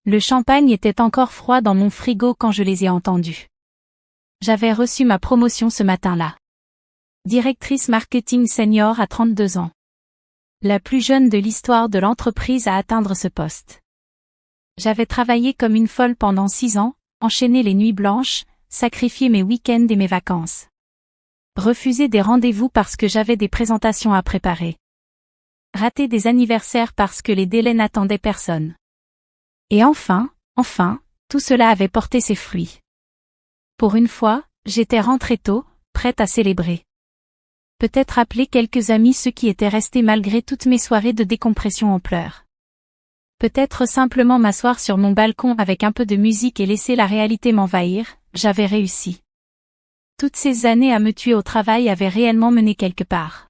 Le champagne était encore froid dans mon frigo quand je les ai entendus. J'avais reçu ma promotion ce matin-là. Directrice marketing senior à 32 ans. La plus jeune de l'histoire de l'entreprise à atteindre ce poste. J'avais travaillé comme une folle pendant 6 ans, enchaîné les nuits blanches, sacrifié mes week-ends et mes vacances. Refusé des rendez-vous parce que j'avais des présentations à préparer. Raté des anniversaires parce que les délais n'attendaient personne. Et enfin, tout cela avait porté ses fruits. Pour une fois, j'étais rentrée tôt, prête à célébrer. Peut-être appeler quelques amis ceux qui étaient restés malgré toutes mes soirées de décompression en pleurs. Peut-être simplement m'asseoir sur mon balcon avec un peu de musique et laisser la réalité m'envahir, j'avais réussi. Toutes ces années à me tuer au travail avaient réellement mené quelque part.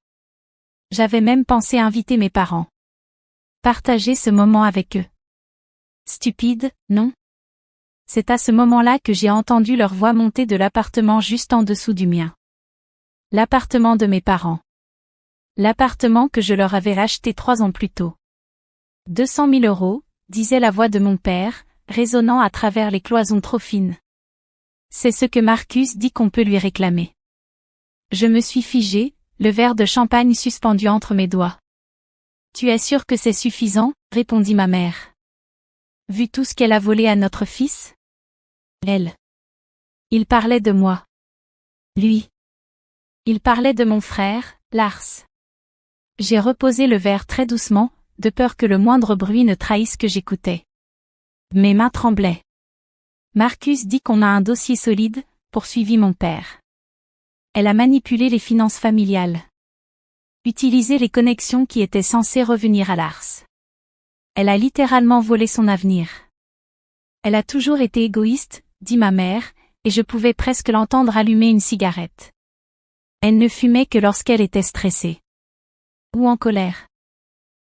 J'avais même pensé inviter mes parents. Partager ce moment avec eux. Stupide, non? C'est à ce moment-là que j'ai entendu leur voix monter de l'appartement juste en dessous du mien. L'appartement de mes parents. L'appartement que je leur avais acheté 3 ans plus tôt. 200 000 €, disait la voix de mon père, résonnant à travers les cloisons trop fines. C'est ce que Marcus dit qu'on peut lui réclamer. Je me suis figée, le verre de champagne suspendu entre mes doigts. Tu es sûr que c'est suffisant, répondit ma mère. Vu tout ce qu'elle a volé à notre fils? Elle. Il parlait de moi. Lui. Il parlait de mon frère, Lars. J'ai reposé le verre très doucement, de peur que le moindre bruit ne trahisse que j'écoutais. Mes mains tremblaient. Marcus dit qu'on a un dossier solide, poursuivit mon père. Elle a manipulé les finances familiales. Utilisé les connexions qui étaient censées revenir à Lars. Elle a littéralement volé son avenir. Elle a toujours été égoïste, dit ma mère, et je pouvais presque l'entendre allumer une cigarette. Elle ne fumait que lorsqu'elle était stressée. Ou en colère.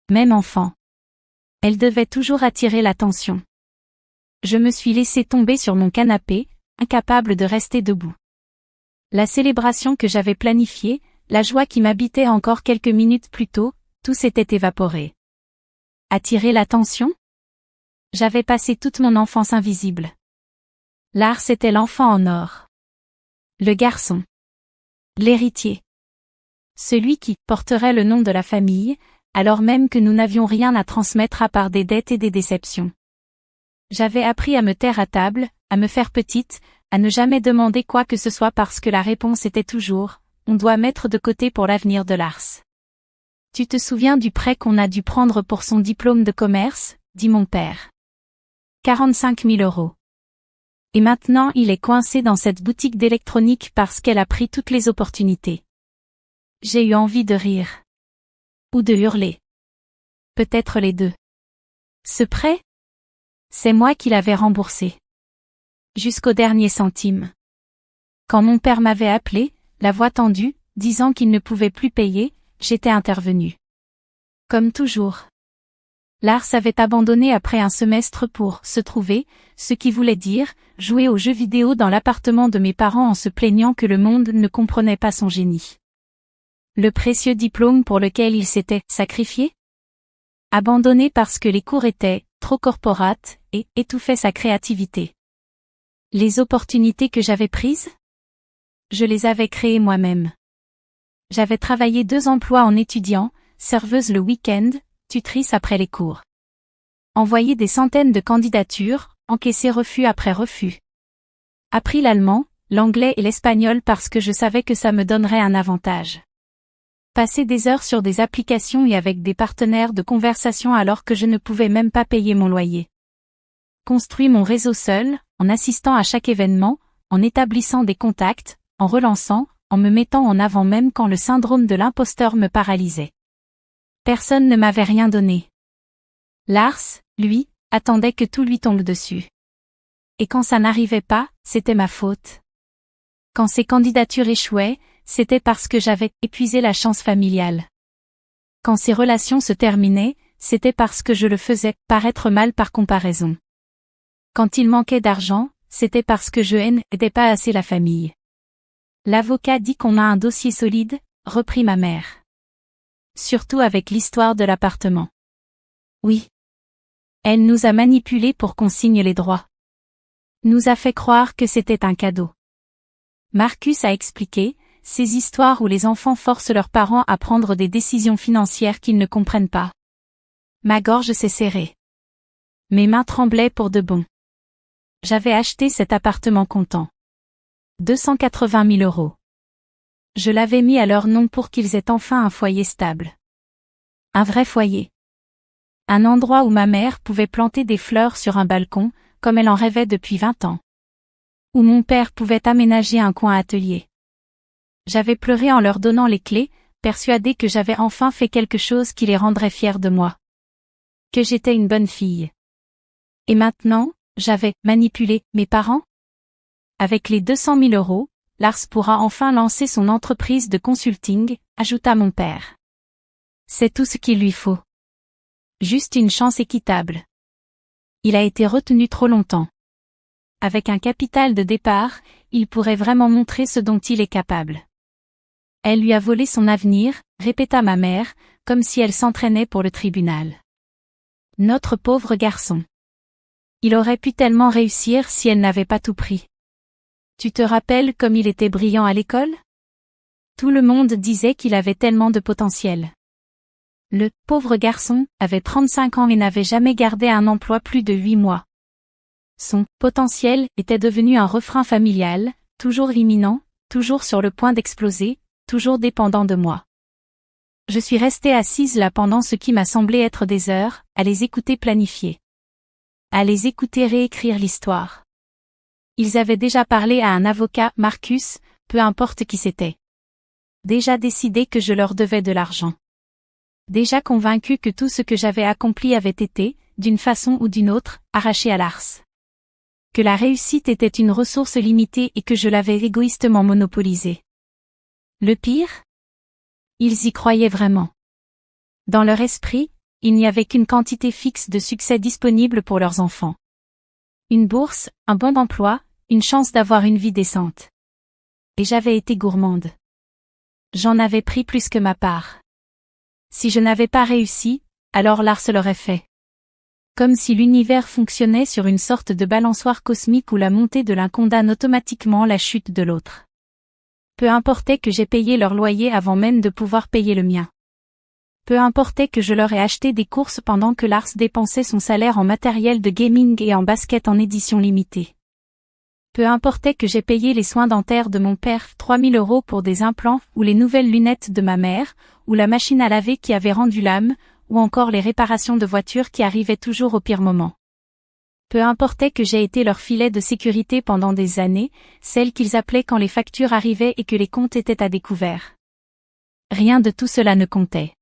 Même enfant. Elle devait toujours attirer l'attention. Je me suis laissé tomber sur mon canapé, incapable de rester debout. La célébration que j'avais planifiée, la joie qui m'habitait encore quelques minutes plus tôt, tout s'était évaporé. Attirer l'attention? J'avais passé toute mon enfance invisible. Lars était l'enfant en or. Le garçon. L'héritier. Celui qui porterait le nom de la famille, alors même que nous n'avions rien à transmettre à part des dettes et des déceptions. J'avais appris à me taire à table, à me faire petite, à ne jamais demander quoi que ce soit parce que la réponse était toujours « on doit mettre de côté pour l'avenir de Lars ». Tu te souviens du prêt qu'on a dû prendre pour son diplôme de commerce, dit mon père. 45 000 €. Et maintenant il est coincé dans cette boutique d'électronique parce qu'elle a pris toutes les opportunités. J'ai eu envie de rire. Ou de hurler. Peut-être les deux. Ce prêt? C'est moi qui l'avais remboursé. Jusqu'au dernier centime. Quand mon père m'avait appelé, la voix tendue, disant qu'il ne pouvait plus payer, j'étais intervenue. Comme toujours. Lars avait abandonné après un semestre pour se trouver, ce qui voulait dire jouer aux jeux vidéo dans l'appartement de mes parents en se plaignant que le monde ne comprenait pas son génie. Le précieux diplôme pour lequel il s'était sacrifié? Abandonné parce que les cours étaient trop corporates et étouffaient sa créativité. Les opportunités que j'avais prises? Je les avais créées moi-même. J'avais travaillé 2 emplois en étudiant, serveuse le week-end, tutrice après les cours. Envoyé des centaines de candidatures, encaissé refus après refus. Appris l'allemand, l'anglais et l'espagnol parce que je savais que ça me donnerait un avantage. Passé des heures sur des applications et avec des partenaires de conversation alors que je ne pouvais même pas payer mon loyer. Construit mon réseau seul, en assistant à chaque événement, en établissant des contacts, en relançant, en me mettant en avant même quand le syndrome de l'imposteur me paralysait. Personne ne m'avait rien donné. Lars, lui, attendait que tout lui tombe dessus. Et quand ça n'arrivait pas, c'était ma faute. Quand ses candidatures échouaient, c'était parce que j'avais épuisé la chance familiale. Quand ses relations se terminaient, c'était parce que je le faisais paraître mal par comparaison. Quand il manquait d'argent, c'était parce que je n'aidais pas assez la famille. L'avocat dit qu'on a un dossier solide, reprit ma mère. Surtout avec l'histoire de l'appartement. Oui. Elle nous a manipulés pour qu'on signe les droits. Nous a fait croire que c'était un cadeau. Marcus a expliqué, ces histoires où les enfants forcent leurs parents à prendre des décisions financières qu'ils ne comprennent pas. Ma gorge s'est serrée. Mes mains tremblaient pour de bon. J'avais acheté cet appartement comptant 280 000 €. Je l'avais mis à leur nom pour qu'ils aient enfin un foyer stable. Un vrai foyer. Un endroit où ma mère pouvait planter des fleurs sur un balcon, comme elle en rêvait depuis 20 ans. Où mon père pouvait aménager un coin atelier. J'avais pleuré en leur donnant les clés, persuadée que j'avais enfin fait quelque chose qui les rendrait fiers de moi. Que j'étais une bonne fille. Et maintenant, j'avais manipulé mes parents? Avec les 200 000 €, Lars pourra enfin lancer son entreprise de consulting, ajouta mon père. C'est tout ce qu'il lui faut. Juste une chance équitable. Il a été retenu trop longtemps. Avec un capital de départ, il pourrait vraiment montrer ce dont il est capable. Elle lui a volé son avenir, répéta ma mère, comme si elle s'entraînait pour le tribunal. Notre pauvre garçon. Il aurait pu tellement réussir si elle n'avait pas tout pris. Tu te rappelles comme il était brillant à l'école? Tout le monde disait qu'il avait tellement de potentiel. Le pauvre garçon avait 35 ans et n'avait jamais gardé un emploi plus de 8 mois. Son potentiel était devenu un refrain familial, toujours imminent, toujours sur le point d'exploser, toujours dépendant de moi. Je suis restée assise là pendant ce qui m'a semblé être des heures, à les écouter planifier. À les écouter réécrire l'histoire. Ils avaient déjà parlé à un avocat, Marcus, peu importe qui c'était. Déjà décidé que je leur devais de l'argent. Déjà convaincu que tout ce que j'avais accompli avait été, d'une façon ou d'une autre, arraché à Lars. Que la réussite était une ressource limitée et que je l'avais égoïstement monopolisée. Le pire? Ils y croyaient vraiment. Dans leur esprit, il n'y avait qu'une quantité fixe de succès disponible pour leurs enfants. Une bourse, un bon emploi, une chance d'avoir une vie décente. Et j'avais été gourmande. J'en avais pris plus que ma part. Si je n'avais pas réussi, alors Lars l'aurait fait. Comme si l'univers fonctionnait sur une sorte de balançoire cosmique où la montée de l'un condamne automatiquement la chute de l'autre. Peu importait que j'aie payé leur loyer avant même de pouvoir payer le mien. Peu importait que je leur ai acheté des courses pendant que Lars dépensait son salaire en matériel de gaming et en basket en édition limitée. Peu importait que j'ai payé les soins dentaires de mon père 3 000 € pour des implants, ou les nouvelles lunettes de ma mère, ou la machine à laver qui avait rendu l'âme, ou encore les réparations de voitures qui arrivaient toujours au pire moment. Peu importait que j'ai été leur filet de sécurité pendant des années, celle qu'ils appelaient quand les factures arrivaient et que les comptes étaient à découvert. Rien de tout cela ne comptait.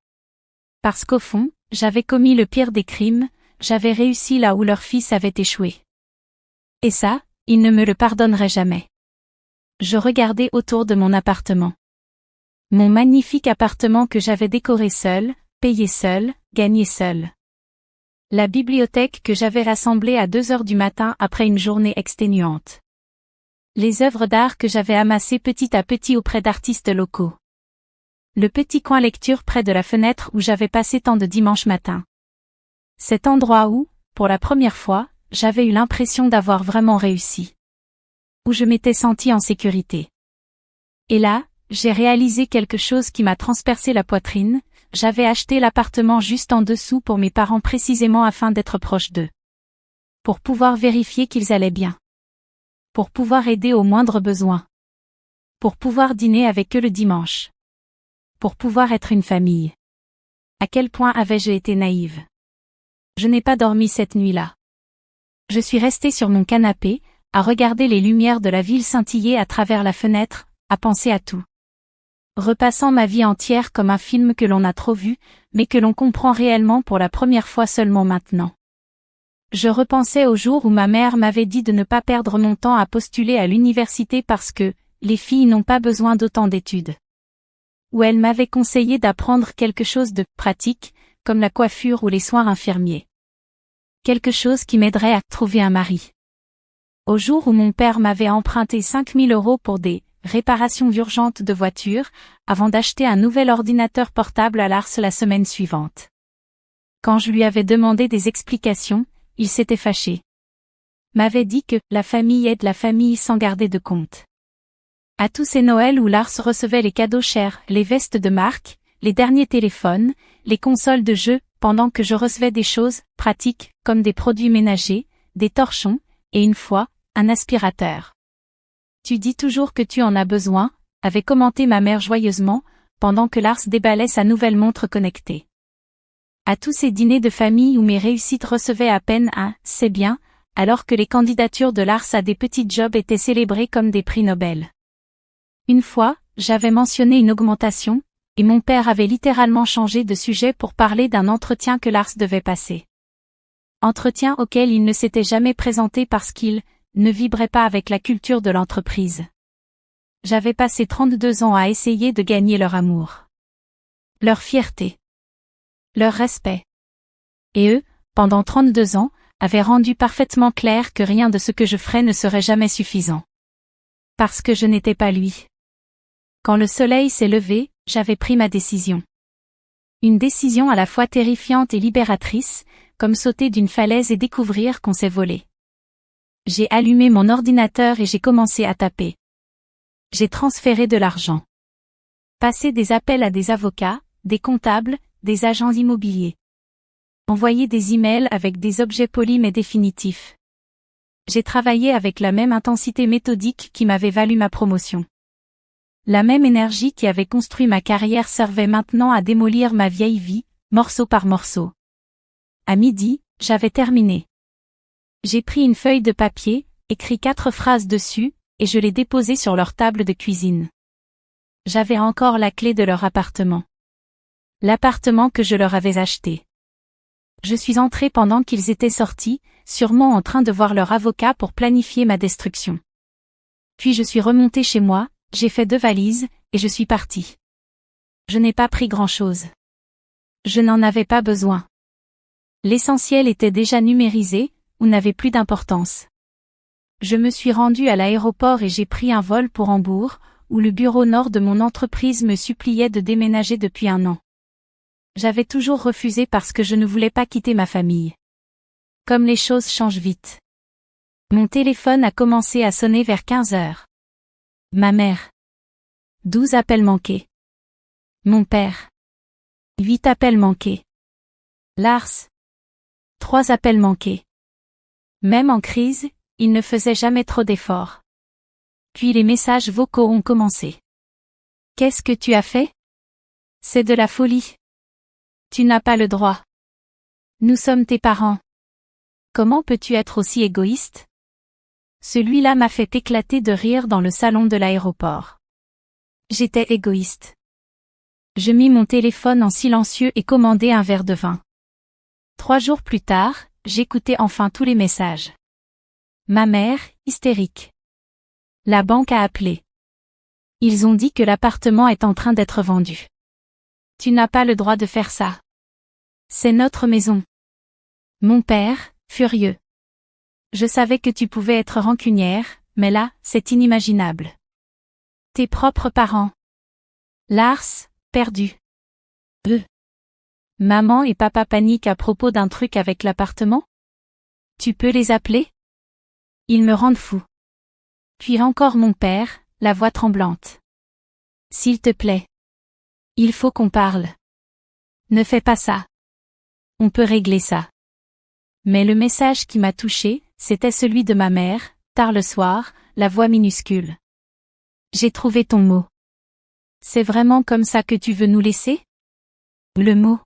Parce qu'au fond, j'avais commis le pire des crimes, j'avais réussi là où leur fils avait échoué. Et ça, ils ne me le pardonneraient jamais. Je regardais autour de mon appartement. Mon magnifique appartement que j'avais décoré seul, payé seul, gagné seul. La bibliothèque que j'avais rassemblée à 2 heures du matin après une journée exténuante. Les œuvres d'art que j'avais amassées petit à petit auprès d'artistes locaux. Le petit coin lecture près de la fenêtre où j'avais passé tant de dimanches matins. Cet endroit où, pour la première fois, j'avais eu l'impression d'avoir vraiment réussi. Où je m'étais sentie en sécurité. Et là, j'ai réalisé quelque chose qui m'a transpercé la poitrine, j'avais acheté l'appartement juste en dessous pour mes parents précisément afin d'être proche d'eux. Pour pouvoir vérifier qu'ils allaient bien. Pour pouvoir aider aux moindres besoins. Pour pouvoir dîner avec eux le dimanche. Pour pouvoir être une famille. À quel point avais-je été naïve. Je n'ai pas dormi cette nuit-là. Je suis restée sur mon canapé, à regarder les lumières de la ville scintiller à travers la fenêtre, à penser à tout. Repassant ma vie entière comme un film que l'on a trop vu, mais que l'on comprend réellement pour la première fois seulement maintenant. Je repensais au jour où ma mère m'avait dit de ne pas perdre mon temps à postuler à l'université parce que, les filles n'ont pas besoin d'autant d'études. Où elle m'avait conseillé d'apprendre quelque chose de pratique, comme la coiffure ou les soins infirmiers. Quelque chose qui m'aiderait à trouver un mari. Au jour où mon père m'avait emprunté 5 000 € pour des réparations urgentes de voiture, avant d'acheter un nouvel ordinateur portable à Lars la semaine suivante. Quand je lui avais demandé des explications, il s'était fâché. M'avait dit que la famille aide la famille sans garder de compte. À tous ces Noëls où Lars recevait les cadeaux chers, les vestes de marque, les derniers téléphones, les consoles de jeux, pendant que je recevais des choses pratiques, comme des produits ménagers, des torchons, et une fois, un aspirateur. Tu dis toujours que tu en as besoin, avait commenté ma mère joyeusement, pendant que Lars déballait sa nouvelle montre connectée. À tous ces dîners de famille où mes réussites recevaient à peine un « c'est bien », alors que les candidatures de Lars à des petits jobs étaient célébrées comme des prix Nobel. Une fois, j'avais mentionné une augmentation, et mon père avait littéralement changé de sujet pour parler d'un entretien que Lars devait passer. Entretien auquel il ne s'était jamais présenté parce qu'il ne vibrait pas avec la culture de l'entreprise. J'avais passé 32 ans à essayer de gagner leur amour, leur fierté, leur respect. Et eux, pendant 32 ans, avaient rendu parfaitement clair que rien de ce que je ferais ne serait jamais suffisant. Parce que je n'étais pas lui. Quand le soleil s'est levé, j'avais pris ma décision. Une décision à la fois terrifiante et libératrice, comme sauter d'une falaise et découvrir qu'on s'est volé. J'ai allumé mon ordinateur et j'ai commencé à taper. J'ai transféré de l'argent. Passé des appels à des avocats, des comptables, des agents immobiliers. Envoyé des emails avec des objets polis mais définitifs. J'ai travaillé avec la même intensité méthodique qui m'avait valu ma promotion. La même énergie qui avait construit ma carrière servait maintenant à démolir ma vieille vie, morceau par morceau. À midi, j'avais terminé. J'ai pris une feuille de papier, écrit 4 phrases dessus, et je les déposais sur leur table de cuisine. J'avais encore la clé de leur appartement. L'appartement que je leur avais acheté. Je suis entré pendant qu'ils étaient sortis, sûrement en train de voir leur avocat pour planifier ma destruction. Puis je suis remonté chez moi, j'ai fait 2 valises, et je suis parti. Je n'ai pas pris grand-chose. Je n'en avais pas besoin. L'essentiel était déjà numérisé, ou n'avait plus d'importance. Je me suis rendu à l'aéroport et j'ai pris un vol pour Hambourg, où le bureau nord de mon entreprise me suppliait de déménager depuis 1 an. J'avais toujours refusé parce que je ne voulais pas quitter ma famille. Comme les choses changent vite. Mon téléphone a commencé à sonner vers 15 heures. Ma mère. 12 appels manqués. Mon père. 8 appels manqués. Lars. 3 appels manqués. Même en crise, il ne faisait jamais trop d'efforts. Puis les messages vocaux ont commencé. Qu'est-ce que tu as fait? C'est de la folie. Tu n'as pas le droit. Nous sommes tes parents. Comment peux-tu être aussi égoïste? Celui-là m'a fait éclater de rire dans le salon de l'aéroport. J'étais égoïste. Je mis mon téléphone en silencieux et commandai un verre de vin. 3 jours plus tard, j'écoutais enfin tous les messages. Ma mère, hystérique. La banque a appelé. Ils ont dit que l'appartement est en train d'être vendu. Tu n'as pas le droit de faire ça. C'est notre maison. Mon père, furieux. Je savais que tu pouvais être rancunière, mais là, c'est inimaginable. Tes propres parents. Lars, perdu. Maman et papa paniquent à propos d'un truc avec l'appartement? Tu peux les appeler? Ils me rendent fou. Puis encore mon père, la voix tremblante. S'il te plaît. Il faut qu'on parle. Ne fais pas ça. On peut régler ça. Mais le message qui m'a touché, c'était celui de ma mère, tard le soir, la voix minuscule. J'ai trouvé ton mot. C'est vraiment comme ça que tu veux nous laisser? Le mot.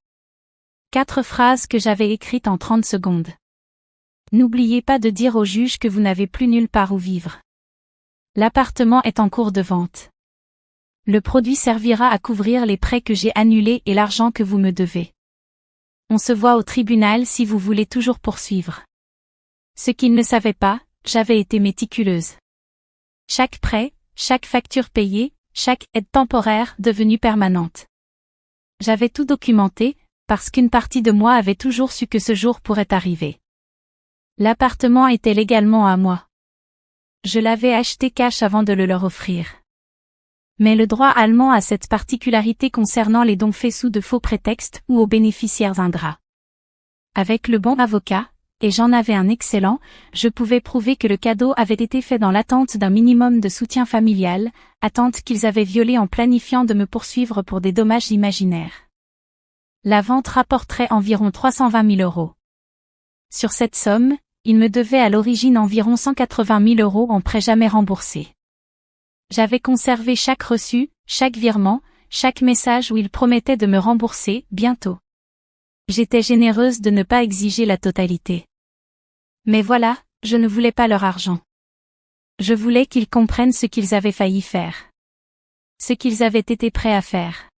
4 phrases que j'avais écrites en 30 secondes. N'oubliez pas de dire au juge que vous n'avez plus nulle part où vivre. L'appartement est en cours de vente. Le produit servira à couvrir les prêts que j'ai annulés et l'argent que vous me devez. On se voit au tribunal si vous voulez toujours poursuivre. Ce qu'ils ne savaient pas, j'avais été méticuleuse. Chaque prêt, chaque facture payée, chaque aide temporaire devenue permanente. J'avais tout documenté, parce qu'une partie de moi avait toujours su que ce jour pourrait arriver. L'appartement était légalement à moi. Je l'avais acheté cash avant de le leur offrir. Mais le droit allemand a cette particularité concernant les dons faits sous de faux prétextes ou aux bénéficiaires ingrats. Avec le bon avocat, et j'en avais un excellent, je pouvais prouver que le cadeau avait été fait dans l'attente d'un minimum de soutien familial, attente qu'ils avaient violée en planifiant de me poursuivre pour des dommages imaginaires. La vente rapporterait environ 320 000 €. Sur cette somme, il me devait à l'origine environ 180 000 € en prêt jamais remboursé. J'avais conservé chaque reçu, chaque virement, chaque message où il promettait de me rembourser, bientôt. J'étais généreuse de ne pas exiger la totalité. Mais voilà, je ne voulais pas leur argent. Je voulais qu'ils comprennent ce qu'ils avaient failli faire. Ce qu'ils avaient été prêts à faire.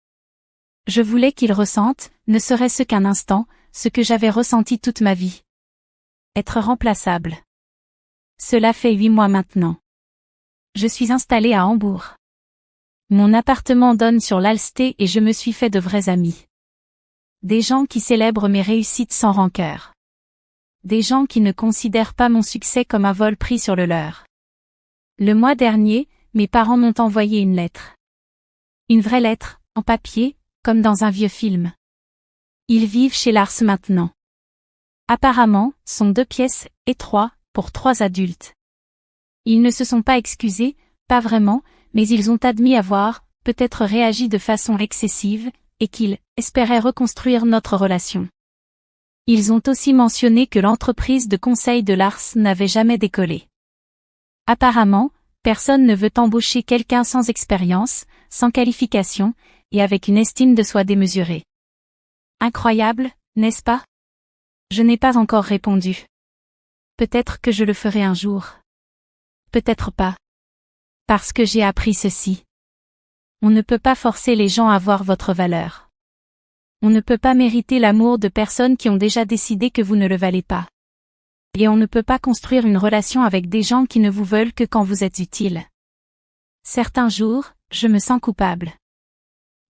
Je voulais qu'ils ressentent, ne serait-ce qu'un instant, ce que j'avais ressenti toute ma vie. Être remplaçable. Cela fait 8 mois maintenant. Je suis installée à Hambourg. Mon appartement donne sur l'Alsté et je me suis fait de vrais amis. Des gens qui célèbrent mes réussites sans rancœur. Des gens qui ne considèrent pas mon succès comme un vol pris sur le leur. Le mois dernier, mes parents m'ont envoyé une lettre. Une vraie lettre, en papier, comme dans un vieux film. Ils vivent chez Lars maintenant. Apparemment, sont 2 pièces, et 3, pour 3 adultes. Ils ne se sont pas excusés, pas vraiment, mais ils ont admis avoir, peut-être réagi de façon excessive, et qu'ils espéraient reconstruire notre relation. Ils ont aussi mentionné que l'entreprise de conseil de Lars n'avait jamais décollé. Apparemment, personne ne veut embaucher quelqu'un sans expérience, sans qualification, et avec une estime de soi démesurée. Incroyable, n'est-ce pas? Je n'ai pas encore répondu. Peut-être que je le ferai un jour. Peut-être pas. Parce que j'ai appris ceci. On ne peut pas forcer les gens à voir votre valeur. On ne peut pas mériter l'amour de personnes qui ont déjà décidé que vous ne le valez pas. Et on ne peut pas construire une relation avec des gens qui ne vous veulent que quand vous êtes utile. Certains jours, je me sens coupable.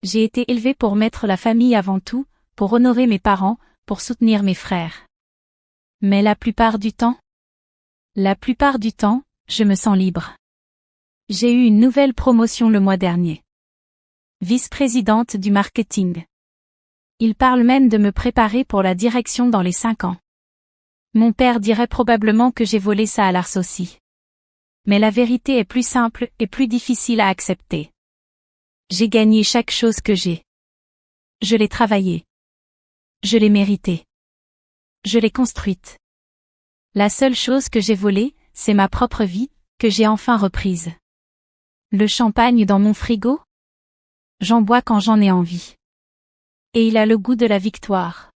J'ai été élevée pour mettre la famille avant tout, pour honorer mes parents, pour soutenir mes frères. Mais la plupart du temps, je me sens libre. J'ai eu une nouvelle promotion le mois dernier. Vice-présidente du marketing. Il parle même de me préparer pour la direction dans les 5 ans. Mon père dirait probablement que j'ai volé ça à Lars aussi. Mais la vérité est plus simple et plus difficile à accepter. J'ai gagné chaque chose que j'ai. Je l'ai travaillée. Je l'ai méritée. Je l'ai construite. La seule chose que j'ai volée, c'est ma propre vie, que j'ai enfin reprise. Le champagne dans mon frigo? J'en bois quand j'en ai envie. Et il a le goût de la victoire.